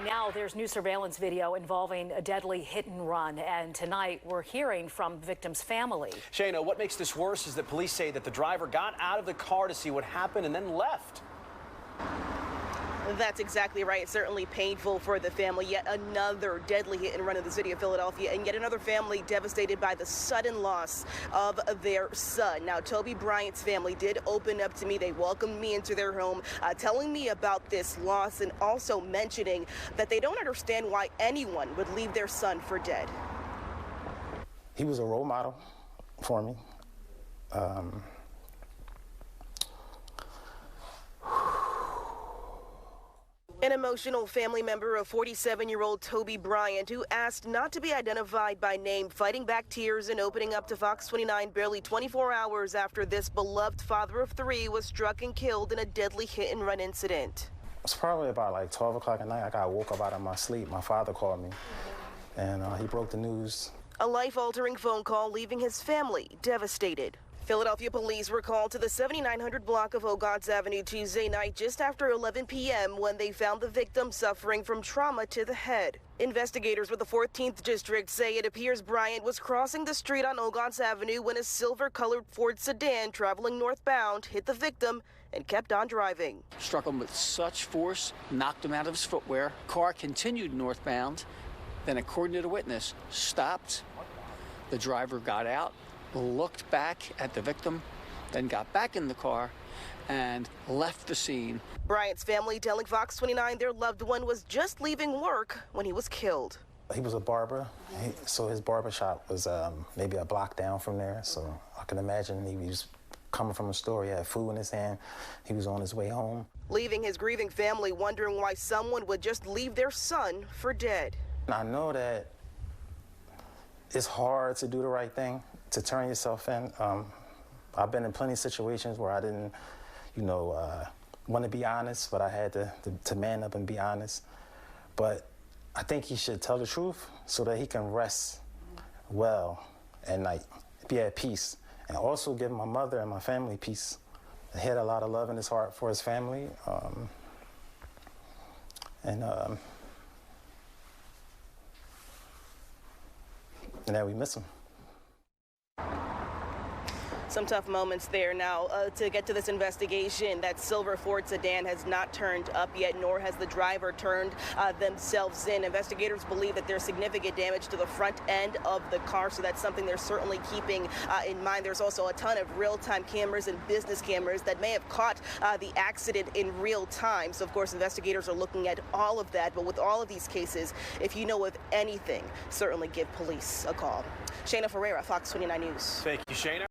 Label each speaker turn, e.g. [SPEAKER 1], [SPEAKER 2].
[SPEAKER 1] Now there's new surveillance video involving a deadly hit and run, and tonight we're hearing from the victim's family.
[SPEAKER 2] Shayna, what makes this worse is that police say that the driver got out of the car to see what happened and then left.
[SPEAKER 3] That's exactly right. It's certainly painful for the family. Yet another deadly hit and run in the city of Philadelphia, and yet another family devastated by the sudden loss of their son. Now, Toby Bryant's family did open up to me. They welcomed me into their home, telling me about this loss and also mentioning that they don't understand why anyone would leave their son for dead.
[SPEAKER 4] He was a role model for me.
[SPEAKER 3] An emotional family member of 47-year-old Toby Bryant, who asked not to be identified by name, fighting back tears and opening up to Fox 29 barely 24 hours after this beloved father of three was struck and killed in a deadly hit-and-run incident.
[SPEAKER 4] It was probably about like 12 o'clock at night. I got woke up out of my sleep. My father called me, and he broke the news.
[SPEAKER 3] A life-altering phone call leaving his family devastated. Philadelphia police were called to the 7900 block of Ogontz Avenue Tuesday night just after 11 p.m. when they found the victim suffering from trauma to the head. Investigators with the 14th District say it appears Bryant was crossing the street on Ogontz Avenue when a silver-colored Ford sedan traveling northbound hit the victim and kept on driving.
[SPEAKER 5] Struck him with such force, knocked him out of his footwear. Car continued northbound, then according to the witness, stopped. The driver got out, looked back at the victim, then got back in the car and left the scene.
[SPEAKER 3] Bryant's family telling Fox 29 their loved one was just leaving work when he was killed.
[SPEAKER 4] He was a barber, so his barber shop was maybe a block down from there, so I can imagine he was coming from a store. He had food in his hand. He was on his way home.
[SPEAKER 3] Leaving his grieving family wondering why someone would just leave their son for dead.
[SPEAKER 4] I know that it's hard to do the right thing, to turn yourself in. I've been in plenty of situations where I didn't, want to be honest, but I had to man up and be honest. But I think he should tell the truth so that he can rest well and be at peace. And also give my mother and my family peace. He had a lot of love in his heart for his family. And now we miss him.
[SPEAKER 3] Some tough moments there. Now, to get to this investigation, that silver Ford sedan has not turned up yet, nor has the driver turned themselves in. Investigators believe that there's significant damage to the front end of the car, so that's something they're certainly keeping in mind. There's also a ton of real-time cameras and business cameras that may have caught the accident in real time. So, of course, investigators are looking at all of that. But with all of these cases, if you know of anything, certainly give police a call. Shayna Ferreira, Fox 29 News.
[SPEAKER 2] Thank you, Shayna.